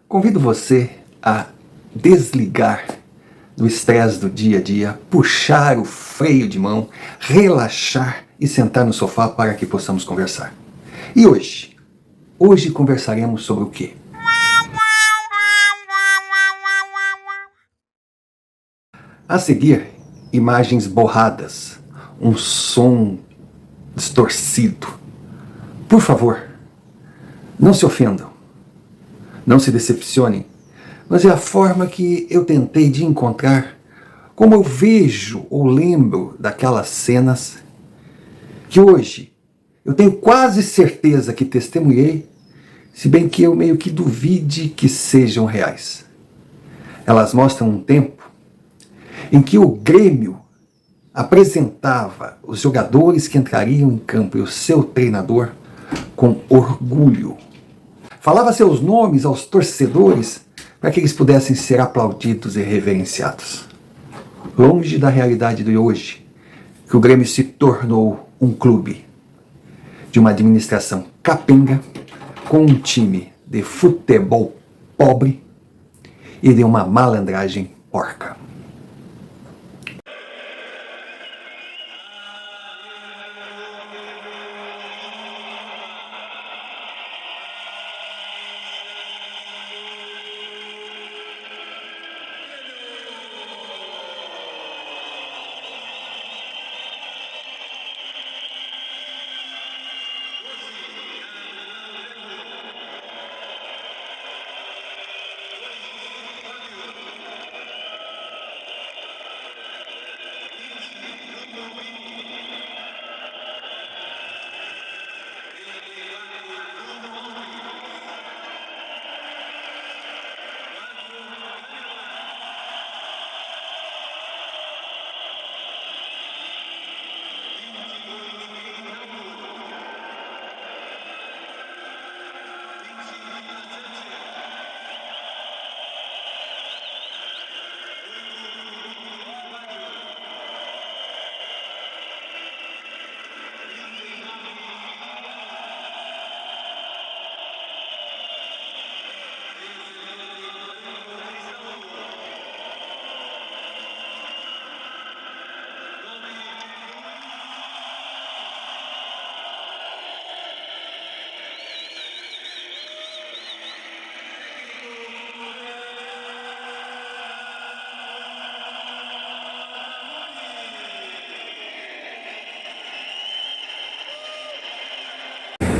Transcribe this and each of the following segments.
Convido você a desligar do estresse do dia a dia, puxar o freio de mão, relaxar e sentar no sofá para que possamos conversar. E hoje conversaremos sobre o quê? A seguir, imagens borradas, um som distorcido. Por favor, não se ofendam, não se decepcionem, mas é a forma que eu tentei de encontrar como eu vejo ou lembro daquelas cenas que hoje eu tenho quase certeza que testemunhei, se bem que eu meio que duvide que sejam reais. Elas mostram um tempo em que o Grêmio apresentava os jogadores que entrariam em campo e o seu treinador com orgulho. Falava seus nomes aos torcedores para que eles pudessem ser aplaudidos e reverenciados. Longe da realidade de hoje, que o Grêmio se tornou um clube de uma administração capenga, com um time de futebol pobre e de uma malandragem porca.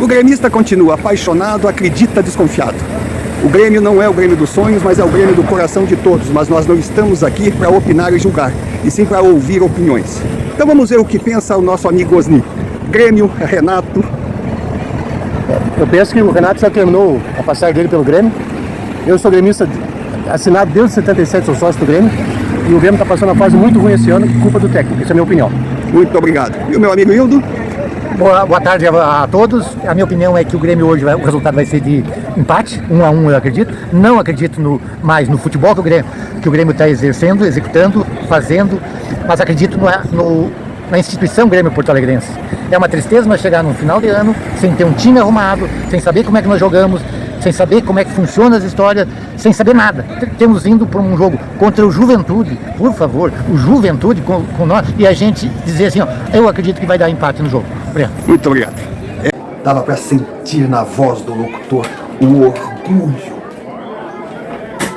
O gremista continua apaixonado, acredita desconfiado. O Grêmio não é o Grêmio dos sonhos, mas é o Grêmio do coração de todos. Mas nós não estamos aqui para opinar e julgar, e sim para ouvir opiniões. Então vamos ver o que pensa o nosso amigo Osni. Grêmio, Renato. Eu penso que o Renato já terminou a passagem dele pelo Grêmio. Eu sou gremista assinado desde 77, sou sócio do Grêmio. E o Grêmio está passando uma fase muito ruim esse ano, culpa do técnico. Essa é a minha opinião. Muito obrigado. E o meu amigo Hildo? Boa tarde a todos. A minha opinião é que o Grêmio hoje, o resultado vai ser de empate, 1-1 eu acredito. Não acredito mais no futebol que o Grêmio está executando, fazendo, mas acredito na instituição Grêmio Porto Alegrense. É uma tristeza nós chegar no final de ano sem ter um time arrumado, sem saber como é que nós jogamos, sem saber como é que funciona as histórias, sem saber nada. Temos indo para um jogo contra o Juventude, por favor, o Juventude com nós, e a gente dizer assim, ó, eu acredito que vai dar empate no jogo. Obrigado. Muito obrigado. Dava para sentir na voz do locutor o orgulho.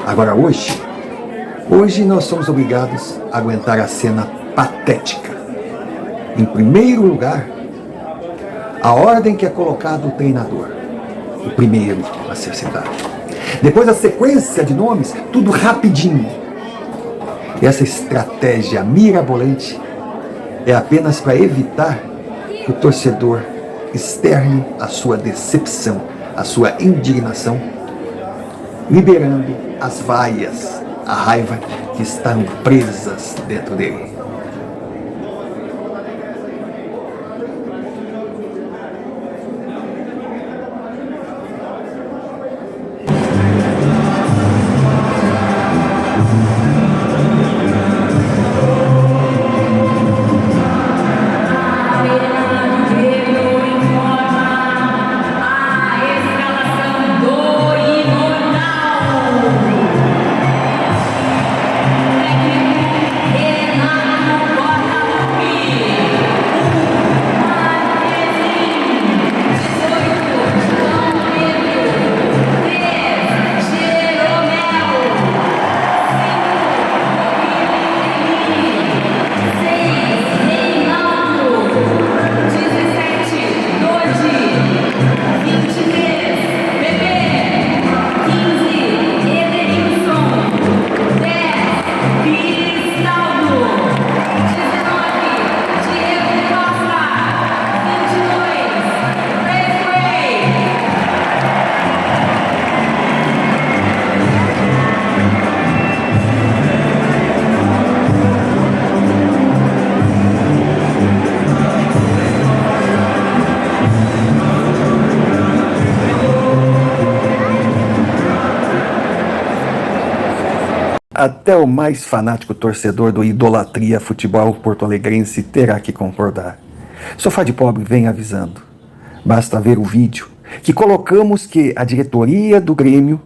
Agora hoje nós somos obrigados a aguentar a cena patética. Em primeiro lugar, a ordem que é colocado o treinador. O primeiro a ser citado. Depois a sequência de nomes, tudo rapidinho. E essa estratégia mirabolante é apenas para evitar que o torcedor externe a sua decepção, a sua indignação, liberando as vaias, a raiva que estão presas dentro dele. até o mais fanático torcedor do Idolatria Futebol porto-alegrense terá que concordar. Sofá de Pobre vem avisando. Basta ver o vídeo que colocamos que a diretoria do Grêmio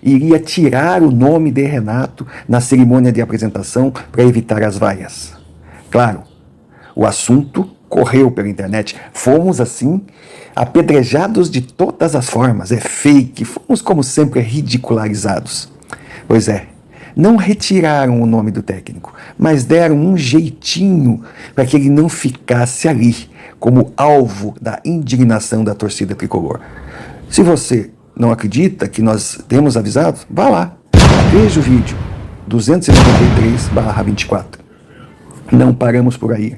iria tirar o nome de Renato na cerimônia de apresentação para evitar as vaias. Claro, o assunto correu pela internet. Fomos, assim, apedrejados de todas as formas. É fake. Fomos, como sempre, ridicularizados. Pois é, não retiraram o nome do técnico, mas deram um jeitinho para que ele não ficasse ali, como alvo da indignação da torcida tricolor. Se você não acredita que nós temos avisado, vá lá, veja o vídeo 293/24. Não paramos por aí.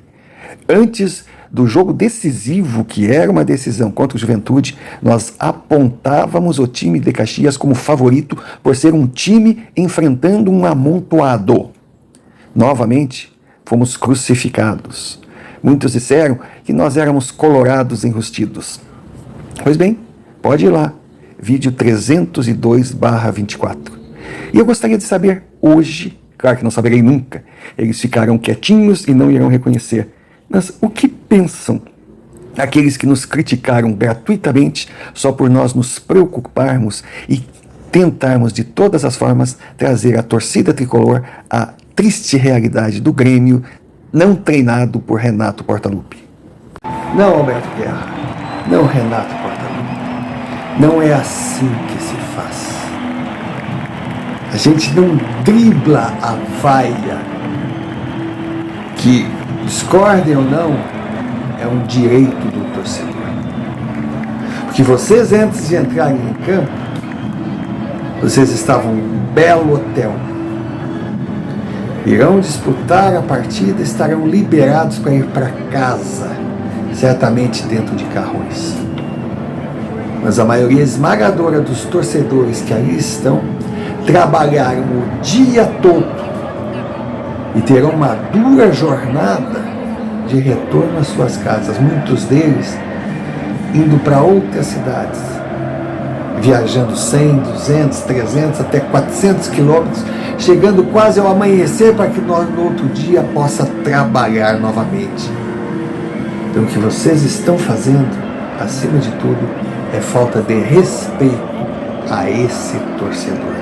Antes do jogo decisivo, que era uma decisão contra o Juventude, nós apontávamos o time de Caxias como favorito por ser um time enfrentando um amontoado. Novamente, fomos crucificados. Muitos disseram que nós éramos colorados enrustidos. Pois bem, pode ir lá, vídeo 302/24. E eu gostaria de saber hoje, claro que não saberei nunca, eles ficarão quietinhos e não irão reconhecer, mas o que pensam aqueles que nos criticaram gratuitamente só por nós nos preocuparmos e tentarmos de todas as formas trazer à torcida tricolor a triste realidade do Grêmio não treinado por Renato Portaluppi? Não, Alberto Guerra, não, Renato Portaluppi, não é assim que se faz. A gente não dribla a vaia. Que, discordem ou não, é um direito do torcedor. Porque vocês, antes de entrarem em campo, vocês estavam em um belo hotel. Irão disputar a partida, estarão liberados para ir para casa, certamente dentro de carrões. Mas a maioria esmagadora dos torcedores que ali estão trabalharam o dia todo e terão uma dura jornada de retorno às suas casas, muitos deles indo para outras cidades, viajando 100, 200, 300, até 400 quilômetros, chegando quase ao amanhecer para que nós no outro dia possa trabalhar novamente. Então o que vocês estão fazendo, acima de tudo, é falta de respeito a esse torcedor.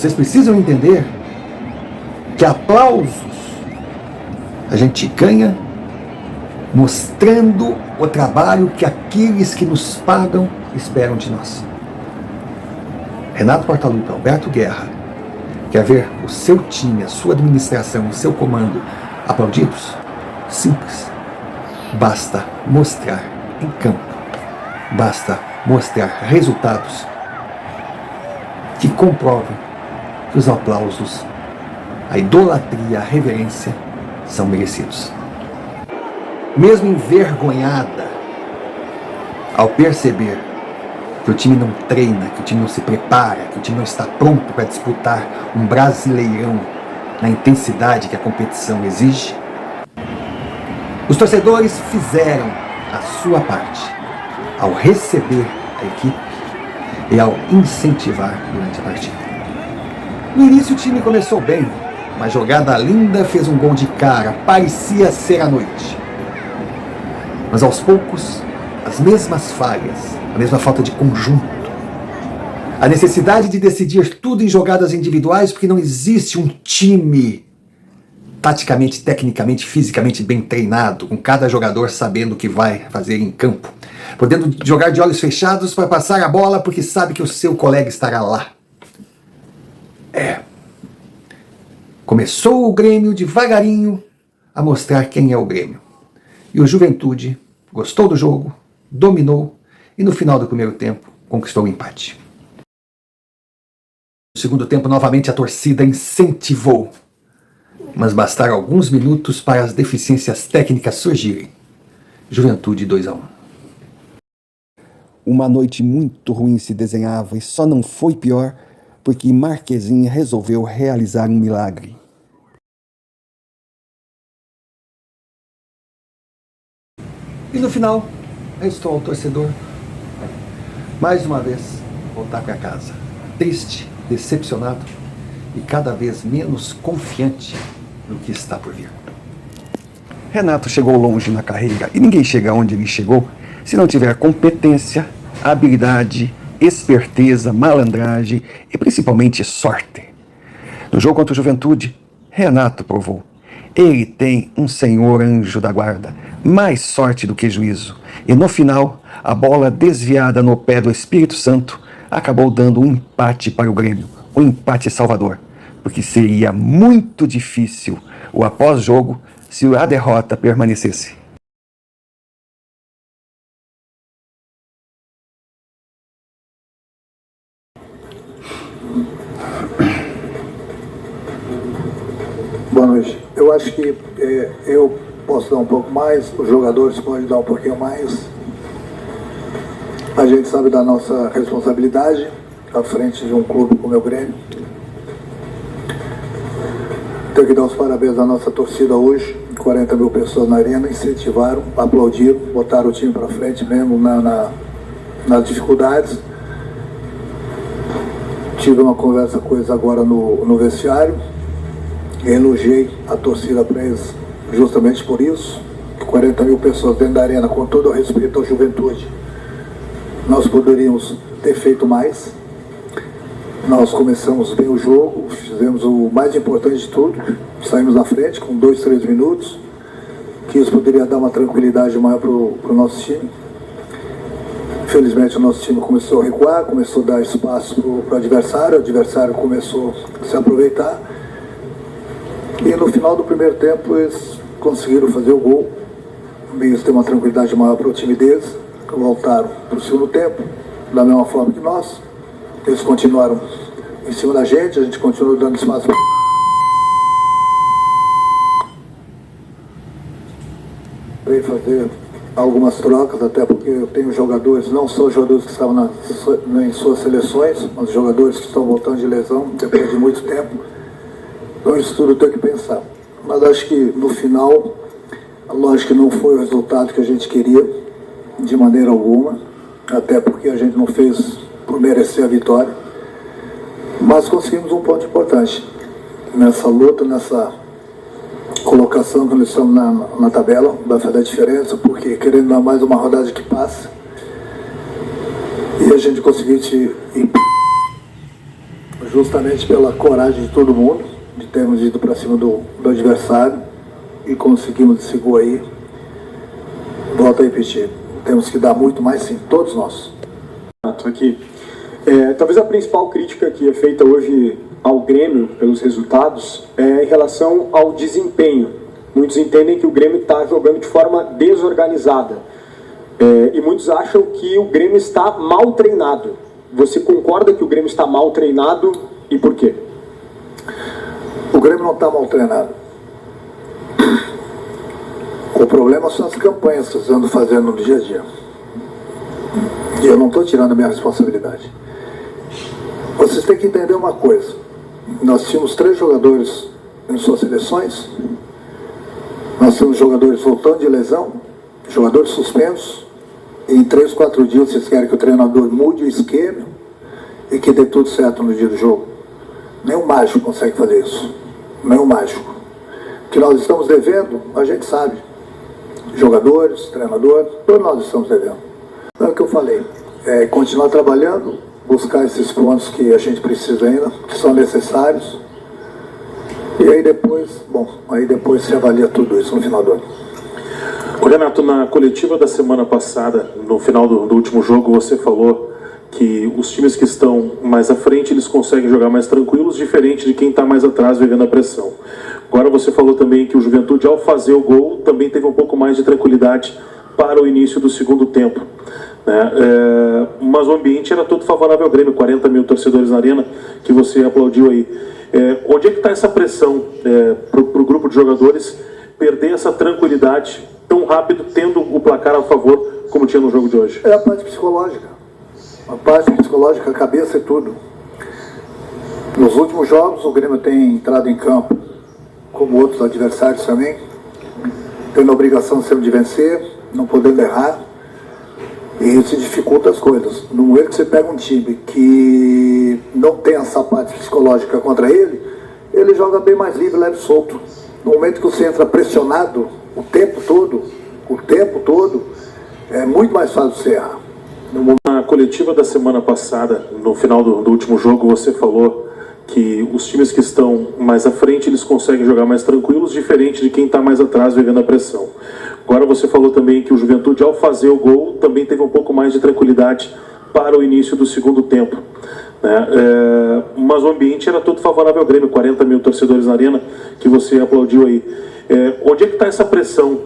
Vocês precisam entender que aplausos a gente ganha mostrando o trabalho que aqueles que nos pagam esperam de nós. Renato Portaluppi, Alberto Guerra, quer ver o seu time, a sua administração, o seu comando aplaudidos? Simples. Basta mostrar em campo, basta mostrar resultados que comprovem que os aplausos, a idolatria, a reverência são merecidos. Mesmo envergonhada ao perceber que o time não treina, que o time não se prepara, que o time não está pronto para disputar um Brasileirão na intensidade que a competição exige, os torcedores fizeram a sua parte ao receber a equipe e ao incentivar durante a partida. No início o time começou bem, uma jogada linda, fez um gol de cara, parecia ser a noite. Mas aos poucos, as mesmas falhas, a mesma falta de conjunto, a necessidade de decidir tudo em jogadas individuais, porque não existe um time taticamente, tecnicamente, fisicamente bem treinado, com cada jogador sabendo o que vai fazer em campo, podendo jogar de olhos fechados para passar a bola porque sabe que o seu colega estará lá. Começou o Grêmio devagarinho a mostrar quem é o Grêmio. E o Juventude gostou do jogo, dominou e no final do primeiro tempo conquistou o empate. No segundo tempo, novamente a torcida incentivou, mas bastaram alguns minutos para as deficiências técnicas surgirem. Juventude 2-1. Uma noite muito ruim se desenhava e só não foi pior porque Marquezinha resolveu realizar um milagre. E no final, restou ao torcedor, mais uma vez, voltar para casa. Triste, decepcionado e cada vez menos confiante no que está por vir. Renato chegou longe na carreira e ninguém chega onde ele chegou se não tiver competência, habilidade, esperteza, malandragem e principalmente sorte. No jogo contra o Juventude, Renato provou. Ele tem um senhor anjo da guarda, mais sorte do que juízo. E no final, a bola desviada no pé do Espírito Santo acabou dando um empate para o Grêmio, um empate salvador, porque seria muito difícil o após-jogo se a derrota permanecesse. Boa noite. Eu acho que eu posso dar um pouco mais, os jogadores podem dar um pouquinho mais. A gente sabe da nossa responsabilidade à frente de um clube como é o Grêmio. Tenho que dar os parabéns à nossa torcida hoje, 40 mil pessoas na arena, incentivaram, aplaudiram, botaram o time para frente mesmo nas dificuldades. Tive uma conversa com eles agora no vestiário. Elogiei a torcida para eles justamente por isso. 40 mil pessoas dentro da arena, com todo o respeito à Juventude. Nós poderíamos ter feito mais. Nós começamos bem o jogo, fizemos o mais importante de tudo, saímos na frente com 2, 3 minutos, que isso poderia dar uma tranquilidade maior para o nosso time. Infelizmente o nosso time começou a recuar, começou a dar espaço para o adversário começou a se aproveitar. E no final do primeiro tempo eles conseguiram fazer o gol, eles têm uma tranquilidade maior para o time deles, voltaram para o segundo tempo, da mesma forma que nós. Eles continuaram em cima da gente, a gente continuou dando espaço para fazer algumas trocas, até porque eu tenho jogadores, não só os jogadores que estavam em suas seleções, mas os jogadores que estão voltando de lesão depois de muito tempo. Então isso tudo tem que pensar. Mas acho que no final, lógico que não foi o resultado que a gente queria, de maneira alguma, até porque a gente não fez por merecer a vitória. Mas conseguimos um ponto importante nessa luta, nessa colocação que nós estamos na tabela, vai fazer a diferença, porque querendo dar mais uma rodada que passa, e a gente conseguir justamente pela coragem de todo mundo, de termos ido para cima do adversário e conseguimos esse gol aí. Volto a repetir, temos que dar muito mais sim, todos nós. Aqui. Talvez a principal crítica que é feita hoje ao Grêmio pelos resultados é em relação ao desempenho. Muitos entendem que o Grêmio está jogando de forma desorganizada e muitos acham que o Grêmio está mal treinado. Você concorda que o Grêmio está mal treinado e por quê? O Grêmio não está mal treinado. O problema são as campanhas que vocês andam fazendo no dia a dia. E eu não estou tirando a minha responsabilidade. Vocês têm que entender uma coisa. Nós tínhamos 3 jogadores em suas seleções. Nós temos jogadores voltando de lesão, jogadores suspensos. E em 3, 4 dias vocês querem que o treinador mude o esquema e que dê tudo certo no dia do jogo. Nenhum mágico consegue fazer isso. Nenhum mágico. O que nós estamos devendo, a gente sabe. Jogadores, treinador, todos nós estamos devendo. Então é o que eu falei. Continuar trabalhando, buscar esses pontos que a gente precisa ainda, que são necessários. E aí depois se avalia tudo isso no final do ano. Renato, na coletiva da semana passada, no final do último jogo, você falou que os times que estão mais à frente, eles conseguem jogar mais tranquilos, diferente de quem está mais atrás, vivendo a pressão. Agora você falou também que o Juventude, ao fazer o gol, também teve um pouco mais de tranquilidade para o início do segundo tempo. Mas o ambiente era todo favorável ao Grêmio, 40 mil torcedores na arena, que você aplaudiu aí. Onde é que está essa pressão para o grupo de jogadores perder essa tranquilidade tão rápido, tendo o placar a favor, como tinha no jogo de hoje? É a parte psicológica. A parte psicológica, a cabeça e tudo. Nos últimos jogos, o Grêmio tem entrado em campo, como outros adversários também, tendo a obrigação sempre de vencer, não podendo errar, e isso dificulta as coisas. No momento que você pega um time que não tem essa parte psicológica contra ele, ele joga bem mais livre, leve e solto. No momento que você entra pressionado o tempo todo, é muito mais fácil você errar. Na coletiva da semana passada, no final do último jogo, você falou que os times que estão mais à frente, eles conseguem jogar mais tranquilos, diferente de quem está mais atrás, vivendo a pressão. Agora você falou também que o Juventude, ao fazer o gol, também teve um pouco mais de tranquilidade para o início do segundo tempo. Mas o ambiente era todo favorável ao Grêmio, 40 mil torcedores na arena, que você aplaudiu aí. Onde é que está essa pressão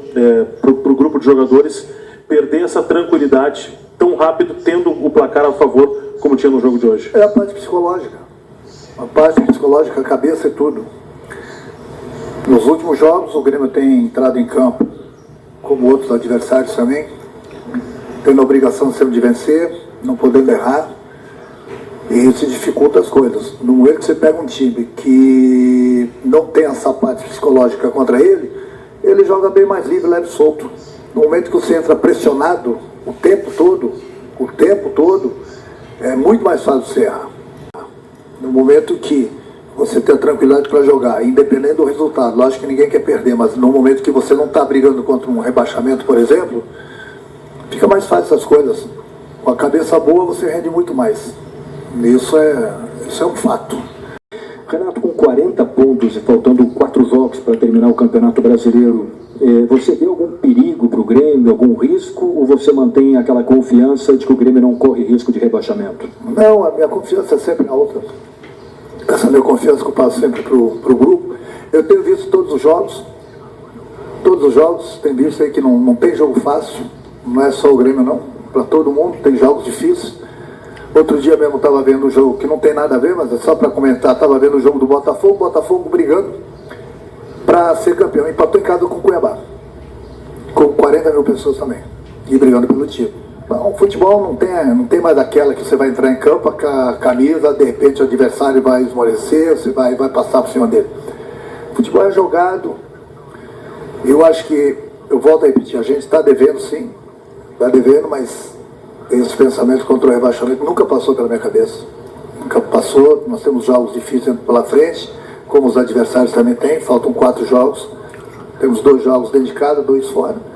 para o grupo de jogadores perder essa tranquilidade tão rápido, tendo o placar a favor, como tinha no jogo de hoje? É a parte psicológica. A parte psicológica, a cabeça e tudo. Nos últimos jogos, o Grêmio tem entrado em campo, como outros adversários também, tendo a obrigação sempre de vencer, não podendo errar, e isso dificulta as coisas. No momento que você pega um time que não tem essa parte psicológica contra ele, ele joga bem mais livre, leve e solto. No momento que você entra pressionado o tempo todo, é muito mais fácil você errar. No momento que você tem a tranquilidade para jogar, independente do resultado, lógico que ninguém quer perder, mas no momento que você não está brigando contra um rebaixamento, por exemplo, fica mais fácil essas coisas. Com a cabeça boa você rende muito mais. Isso é um fato. Renato, com 40 pontos e faltando 4 jogos para terminar o Campeonato Brasileiro, você vê algum perigo para o Grêmio, algum risco, ou você mantém aquela confiança de que o Grêmio não corre risco de rebaixamento? Não, a minha confiança é sempre alta. Essa minha confiança que eu passo sempre para o grupo. Eu tenho visto todos os jogos, tenho visto aí que não tem jogo fácil, não é só o Grêmio não, para todo mundo, tem jogos difíceis. Outro dia mesmo estava vendo um jogo que não tem nada a ver, mas é só para comentar, estava vendo o jogo do Botafogo brigando para ser campeão, empatou em casa com o Cuiabá, com 40 mil pessoas também, e brigando pelo título. Então, o futebol não tem mais aquela que você vai entrar em campo com a camisa, de repente o adversário vai esmorecer, você vai passar por cima dele. O futebol é jogado. Eu acho que, eu volto a repetir, a gente está devendo sim, está devendo, mas esse pensamento contra o rebaixamento nunca passou pela minha cabeça. Nunca passou, nós temos jogos difíceis pela frente, como os adversários também têm, faltam 4 jogos, temos 2 jogos dentro de casa, 2 fora.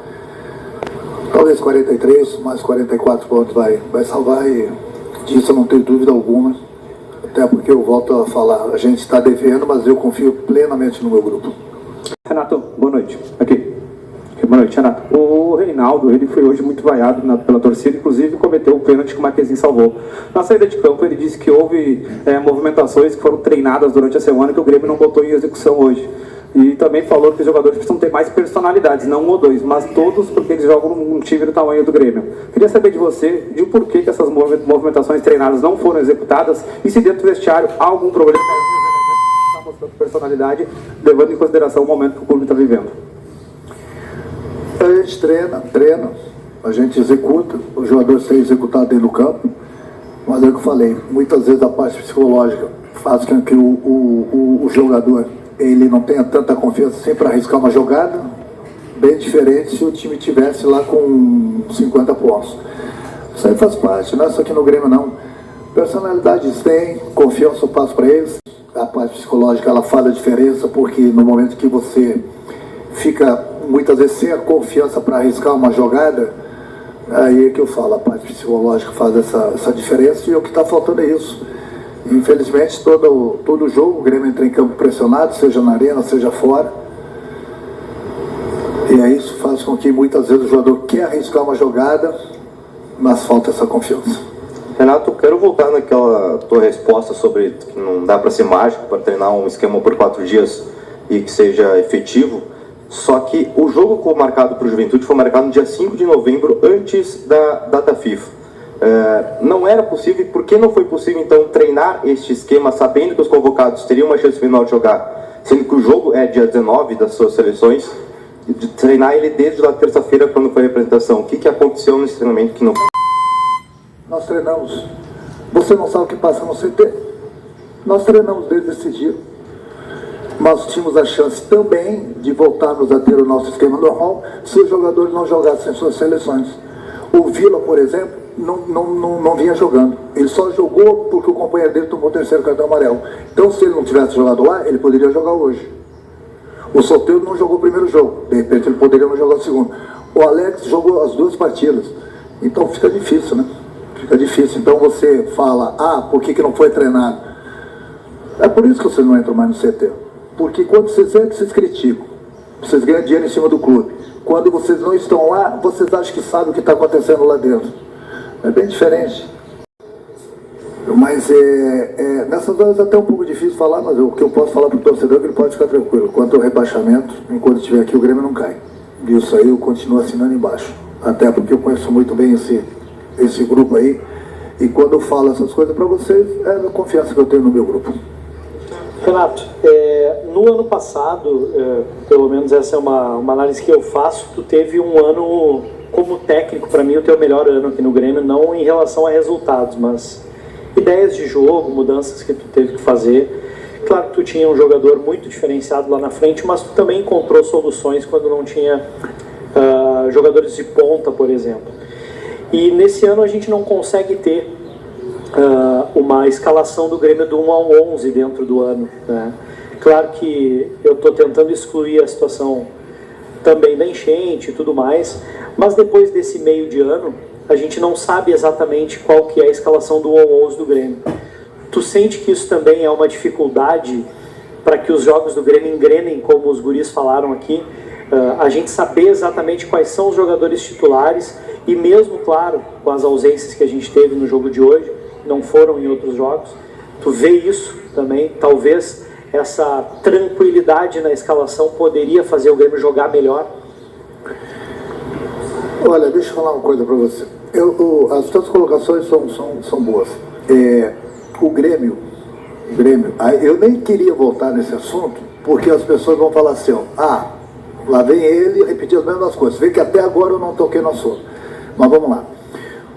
Talvez 43, mais 44 pontos vai salvar, e disso eu não tenho dúvida alguma. Até porque eu volto a falar, a gente está devendo, mas eu confio plenamente no meu grupo. Renato, boa noite. Aqui. Boa noite, Renato. O Reinaldo, ele foi hoje muito vaiado pela torcida, inclusive cometeu o pênalti que o Marquezinho salvou. Na saída de campo, ele disse que houve movimentações que foram treinadas durante a semana que o Grêmio não botou em execução hoje. E também falou que os jogadores precisam ter mais personalidades, não um ou dois, mas todos, porque eles jogam num time do tamanho do Grêmio. Queria saber de você, de por que essas movimentações treinadas não foram executadas e se dentro do vestiário há algum problema está mostrando personalidade, levando em consideração o momento que o clube está vivendo. A gente treina, a gente executa, o jogador ser executado dentro do campo, mas é o que eu falei, muitas vezes a parte psicológica faz com que o jogador ele não tenha tanta confiança assim para arriscar uma jogada, bem diferente se o time tivesse lá com 50 pontos. Isso aí faz parte, não é só aqui no Grêmio não. Personalidades tem, confiança eu passo para eles, a parte psicológica ela faz a diferença, porque no momento que você fica muitas vezes sem a confiança para arriscar uma jogada, aí é que eu falo, a parte psicológica faz essa diferença e o que está faltando é isso. Infelizmente, todo jogo o Grêmio entra em campo pressionado, seja na arena, seja fora. E aí isso faz com que muitas vezes o jogador quer arriscar uma jogada, mas falta essa confiança. Renato, quero voltar naquela tua resposta sobre que não dá para ser mágico, para treinar um esquema por 4 dias e que seja efetivo. Só que o jogo marcado para o Juventude foi marcado no dia 5 de novembro, antes da data FIFA. Não era possível, por que não foi possível então treinar este esquema sabendo que os convocados teriam uma chance menor de jogar, sendo que o jogo é dia 19 das suas seleções, de treinar ele desde a terça-feira quando foi a apresentação? O que aconteceu nesse treinamento que não... Nós treinamos. Você não sabe o que passa no CT. Nós treinamos desde esse dia. Nós tínhamos a chance também de voltarmos a ter o nosso esquema normal se os jogadores não jogassem suas seleções. O Vila, por exemplo, não vinha jogando. Ele só jogou porque o companheiro dele tomou o 3º cartão amarelo. Então, se ele não tivesse jogado lá, ele poderia jogar hoje. O Soteldo não jogou o primeiro jogo. De repente, ele poderia não jogar o segundo. O Alex jogou as 2 partidas. Então, fica difícil, né? Fica difícil. Então, você fala, por que não foi treinado? É por isso que vocês não entram mais no CT. Porque quando vocês entram, vocês criticam. Vocês ganham dinheiro em cima do clube. Quando vocês não estão lá, vocês acham que sabem o que está acontecendo lá dentro. É bem diferente. Mas nessas horas é até um pouco difícil falar, mas o que eu posso falar para o torcedor é que ele pode ficar tranquilo. Quanto ao rebaixamento, enquanto estiver aqui, o Grêmio não cai. E isso aí eu continuo assinando embaixo. Até porque eu conheço muito bem esse grupo aí. E quando eu falo essas coisas para vocês, é a confiança que eu tenho no meu grupo. Renato, no ano passado, pelo menos essa é uma análise que eu faço, tu teve um ano como técnico, para mim o teu melhor ano aqui no Grêmio, não em relação a resultados, mas ideias de jogo, mudanças que tu teve que fazer. Claro que tu tinha um jogador muito diferenciado lá na frente, mas tu também encontrou soluções quando não tinha jogadores de ponta, por exemplo. E nesse ano a gente não consegue ter uma escalação do Grêmio do 1 ao 11 dentro do ano, né? Claro que eu estou tentando excluir a situação também da enchente e tudo mais, mas depois desse meio de ano a gente não sabe exatamente qual que é a escalação do 1 ao 11 do Grêmio. Tu sente que isso também é uma dificuldade para que os jogos do Grêmio engrenem, como os guris falaram aqui, a gente saber exatamente quais são os jogadores titulares e mesmo, claro, com as ausências que a gente teve no jogo de hoje, não foram em outros jogos, tu vê isso também, talvez essa tranquilidade na escalação poderia fazer o Grêmio jogar melhor? Olha, deixa eu falar uma coisa para você. As suas colocações são boas. O Grêmio, eu nem queria voltar nesse assunto, porque as pessoas vão falar assim, lá vem ele repetir as mesmas coisas. Vê que até agora eu não toquei no assunto. Mas vamos lá.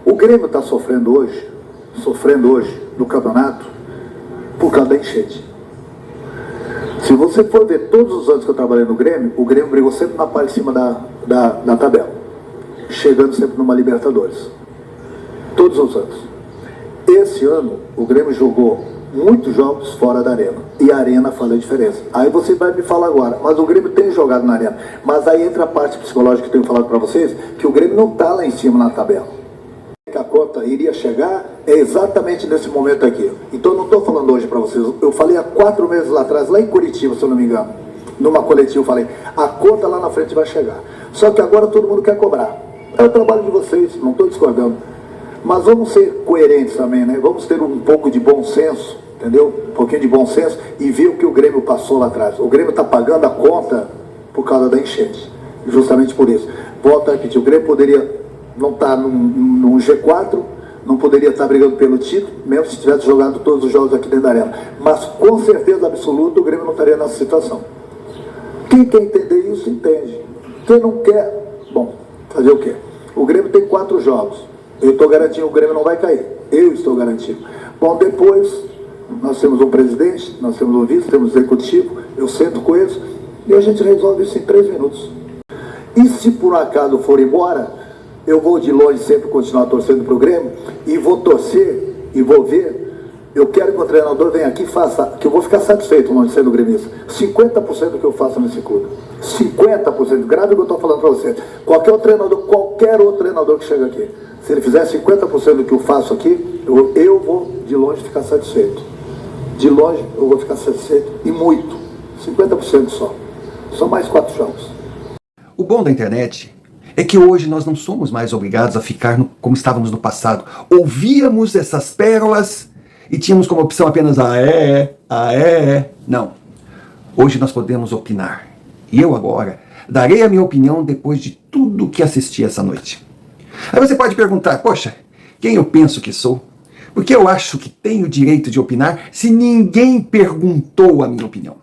O Grêmio está sofrendo hoje no campeonato por causa da enchente. Se você for ver todos os anos que eu trabalhei no Grêmio, o Grêmio brigou sempre na parte de cima da tabela, chegando sempre numa Libertadores. Todos os anos. Esse ano, o Grêmio jogou muitos jogos fora da arena. E a arena faz a diferença. Aí você vai me falar agora, mas o Grêmio tem jogado na arena. Mas aí entra a parte psicológica que eu tenho falado para vocês, que o Grêmio não está lá em cima na tabela. Que a conta iria chegar é exatamente nesse momento aqui. Então eu não estou falando hoje para vocês. Eu falei há 4 meses lá atrás, lá em Curitiba, se eu não me engano. Numa coletiva eu falei, a conta lá na frente vai chegar. Só que agora todo mundo quer cobrar. É o trabalho de vocês, não estou discordando. Mas vamos ser coerentes também, né? Vamos ter um pouco de bom senso, entendeu? Um pouquinho de bom senso e ver o que o Grêmio passou lá atrás. O Grêmio está pagando a conta por causa da enchente. Justamente por isso. Volto a repetir, o Grêmio poderia não estar num G4, não poderia estar brigando pelo título, mesmo se tivesse jogado todos os jogos aqui dentro da arena. Mas com certeza absoluta o Grêmio não estaria nessa situação. Quem quer entender isso, entende. Quem não quer, bom, fazer o quê? O Grêmio tem 4 jogos. Eu estou garantindo que o Grêmio não vai cair. Eu estou garantindo. Bom, depois, nós temos um presidente, nós temos um vice, temos um executivo, eu sento com eles e a gente resolve isso em 3 minutos. E se por acaso for embora, eu vou de longe sempre continuar torcendo para o Grêmio e vou torcer e vou ver. Eu quero que o treinador venha aqui e faça, que eu vou ficar satisfeito longe sendo gremista. 50% do que eu faço nesse clube. 50%, grave o que eu estou falando para você. Qualquer outro treinador que chega aqui, se ele fizer 50% do que eu faço aqui, eu vou de longe ficar satisfeito. De longe eu vou ficar satisfeito e muito. 50% só. São mais 4 jogos. O bom da internet é que hoje nós não somos mais obrigados a ficar como estávamos no passado. Ouvíamos essas pérolas e tínhamos como opção apenas Não. Hoje nós podemos opinar. E eu agora darei a minha opinião depois de tudo que assisti essa noite. Aí você pode perguntar, poxa, quem eu penso que sou? Porque eu acho que tenho o direito de opinar se ninguém perguntou a minha opinião.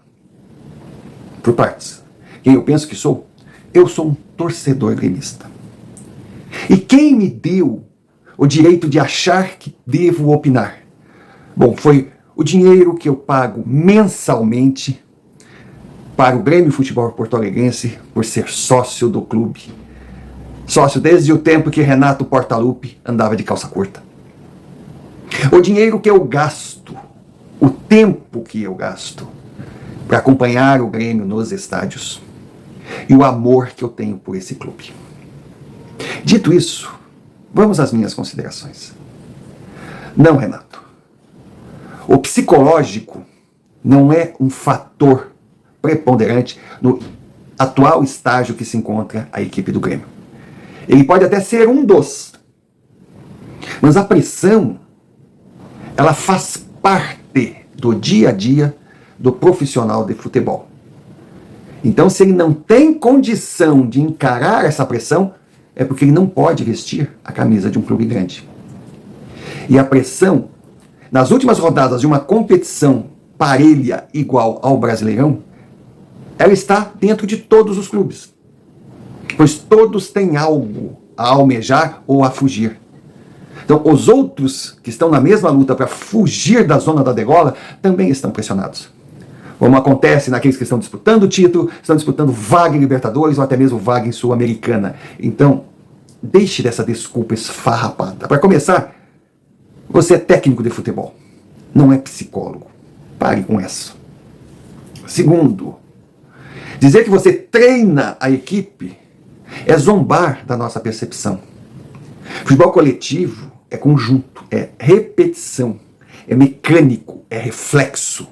Por partes. Quem eu penso que sou? Eu sou um torcedor gremista. E quem me deu o direito de achar que devo opinar? Bom, foi o dinheiro que eu pago mensalmente para o Grêmio Futebol Porto Alegrense por ser sócio do clube. Sócio desde o tempo que Renato Portaluppi andava de calça curta. O dinheiro que eu gasto, o tempo que eu gasto para acompanhar o Grêmio nos estádios e o amor que eu tenho por esse clube. Dito isso, vamos às minhas considerações. Não, Renato. O psicológico não é um fator preponderante no atual estágio que se encontra a equipe do Grêmio. Ele pode até ser um dos. Mas a pressão, ela faz parte do dia a dia do profissional de futebol. Então, se ele não tem condição de encarar essa pressão, é porque ele não pode vestir a camisa de um clube grande. E a pressão, nas últimas rodadas de uma competição parelha igual ao Brasileirão, ela está dentro de todos os clubes. Pois todos têm algo a almejar ou a fugir. Então, os outros que estão na mesma luta para fugir da zona da degola também estão pressionados. Como acontece naqueles que estão disputando o título, estão disputando vaga em Libertadores ou até mesmo vaga em Sul-Americana. Então, deixe dessa desculpa esfarrapada. Para começar, você é técnico de futebol, não é psicólogo. Pare com isso. Segundo, dizer que você treina a equipe é zombar da nossa percepção. Futebol coletivo é conjunto, é repetição, é mecânico, é reflexo.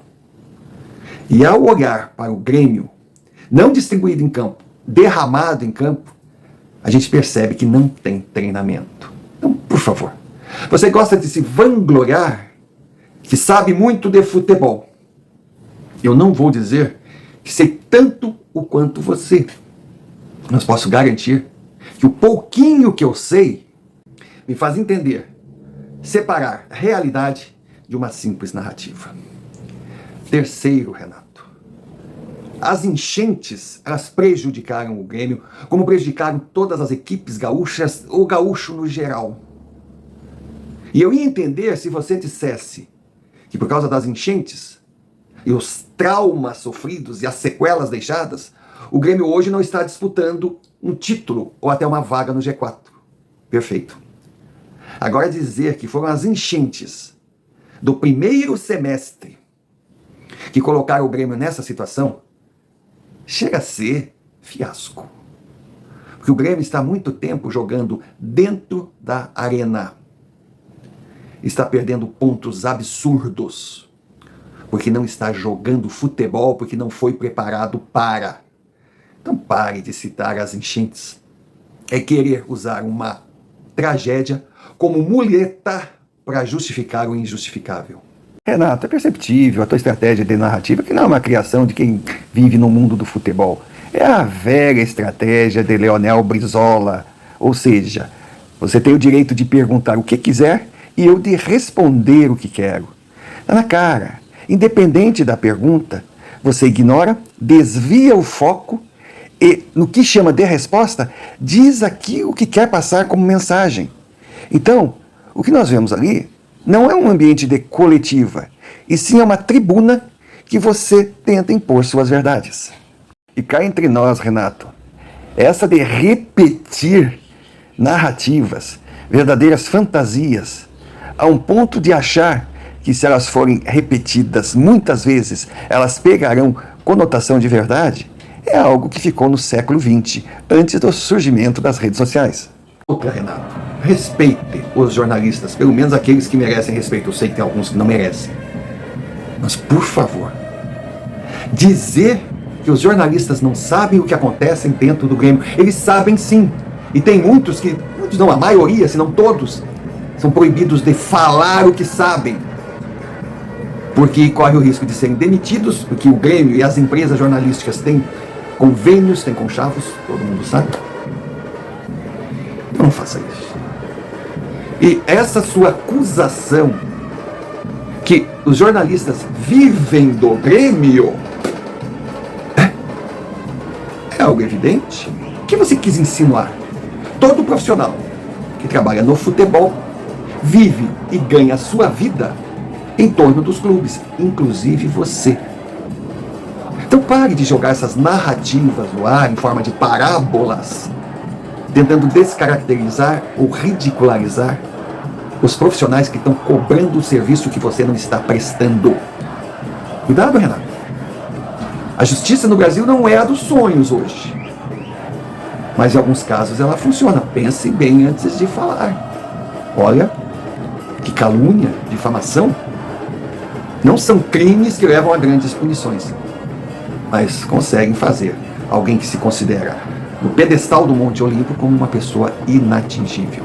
E ao olhar para o Grêmio, não distribuído em campo, derramado em campo, a gente percebe que não tem treinamento. Então, por favor, você gosta de se vangloriar que sabe muito de futebol. Eu não vou dizer que sei tanto o quanto você, mas posso garantir que o pouquinho que eu sei me faz entender, separar realidade de uma simples narrativa. Terceiro, Renato, as enchentes, elas prejudicaram o Grêmio, como prejudicaram todas as equipes gaúchas, o gaúcho no geral. E eu ia entender se você dissesse que por causa das enchentes e os traumas sofridos e as sequelas deixadas, o Grêmio hoje não está disputando um título ou até uma vaga no G4. Perfeito. Agora dizer que foram as enchentes do primeiro semestre que colocaram o Grêmio nessa situação, chega a ser fiasco. Porque o Grêmio está há muito tempo jogando dentro da arena. está perdendo pontos absurdos, porque não está jogando futebol, porque não foi preparado para. Então pare de citar as enchentes. É querer usar uma tragédia como muleta para justificar o injustificável. Renato, é perceptível a tua estratégia de narrativa, que não é uma criação de quem vive no mundo do futebol. É a velha estratégia de Leonel Brizola. Ou seja, você tem o direito de perguntar o que quiser e eu de responder o que quero. Tá na cara. Independente da pergunta, você ignora, desvia o foco e, no que chama de resposta, diz aquilo que quer passar como mensagem. Então, o que nós vemos ali não é um ambiente de coletiva, e sim é uma tribuna que você tenta impor suas verdades. E cá entre nós, Renato, essa de repetir narrativas, verdadeiras fantasias, a um ponto de achar que se elas forem repetidas muitas vezes, elas pegarão conotação de verdade, é algo que ficou no século XX, antes do surgimento das redes sociais. Outra, Renato, respeite os jornalistas, pelo menos aqueles que merecem respeito. Eu sei que tem alguns que não merecem. Mas, por favor, dizer que os jornalistas não sabem o que acontece dentro do Grêmio, eles sabem sim. E tem muitos não, a maioria, se não todos, são proibidos de falar o que sabem, porque corre o risco de serem demitidos, porque o Grêmio e as empresas jornalísticas têm convênios, têm conchavos, todo mundo sabe. Não faça isso. E essa sua acusação que os jornalistas vivem do Grêmio é algo evidente. O que você quis insinuar? Todo profissional que trabalha no futebol vive e ganha a sua vida em torno dos clubes, inclusive você. Então pare de jogar essas narrativas no ar em forma de parábolas, tentando descaracterizar ou ridicularizar os profissionais que estão cobrando o serviço que você não está prestando. Cuidado, Renato. A justiça no Brasil não é a dos sonhos hoje. Mas em alguns casos ela funciona. Pense bem antes de falar. Olha, que calúnia, difamação, não são crimes que levam a grandes punições, mas conseguem fazer alguém que se considera no pedestal do Monte Olimpo como uma pessoa inatingível.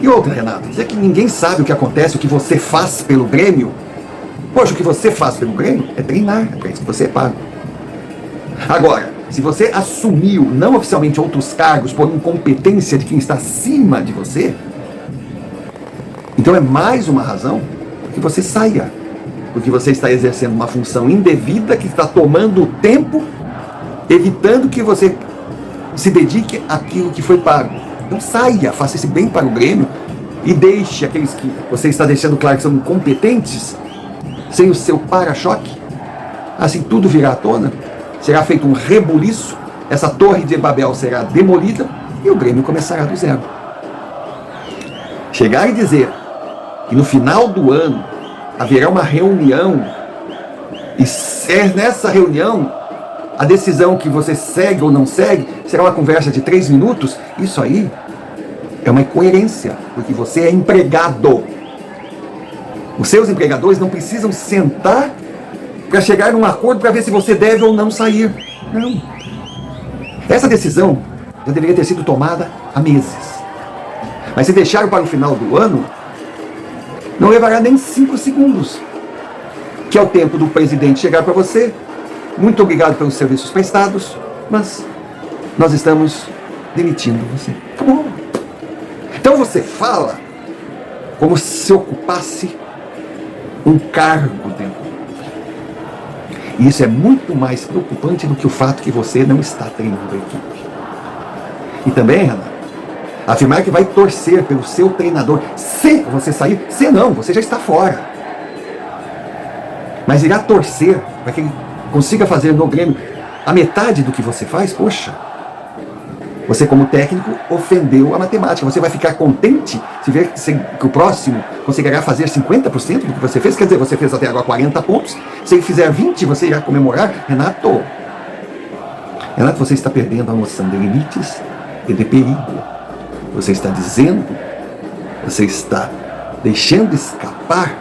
E outra, Renato, dizer que ninguém sabe o que acontece, o que você faz pelo Grêmio. Poxa, o que você faz pelo Grêmio é treinar, é para isso que você é pago. Agora, se você assumiu, não oficialmente, outros cargos por incompetência de quem está acima de você, então é mais uma razão que você saia, porque você está exercendo uma função indevida que está tomando tempo, evitando que você se dedique àquilo que foi pago. Então saia, faça esse bem para o Grêmio e deixe aqueles que você está deixando claro que são incompetentes, sem o seu para-choque. Assim tudo virá à tona, será feito um rebuliço, essa torre de Babel será demolida e o Grêmio começará do zero. Chegar e dizer que no final do ano haverá uma reunião e ser nessa reunião a decisão que você segue ou não segue será uma conversa de 3 minutos, isso aí é uma incoerência, porque você é empregado. Os seus empregadores não precisam sentar para chegar num acordo para ver se você deve ou não sair. Não. Essa decisão já deveria ter sido tomada há meses. Mas se deixaram para o final do ano, não levará nem 5 segundos, que é o tempo do presidente chegar para você. Muito obrigado pelos serviços prestados, mas nós estamos demitindo você. Acabou. Então você fala como se ocupasse um cargo dentro. E isso é muito mais preocupante do que o fato que você não está treinando a equipe. E também, Renato, afirmar que vai torcer pelo seu treinador se você sair, se não, você já está fora. Mas irá torcer para que ele consiga fazer no Grêmio a metade do que você faz? Poxa, você como técnico ofendeu a matemática. Você vai ficar contente se ver que o próximo conseguirá fazer 50% do que você fez? Quer dizer, você fez até agora 40 pontos, se ele fizer 20, você irá comemorar? Renato, você está perdendo a noção de limites e de perigo. Você está dizendo, você está deixando escapar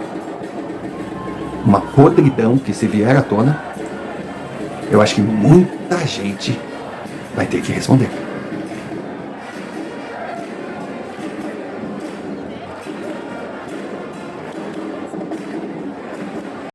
uma podridão que, se vier à tona, eu acho que muita gente vai ter que responder.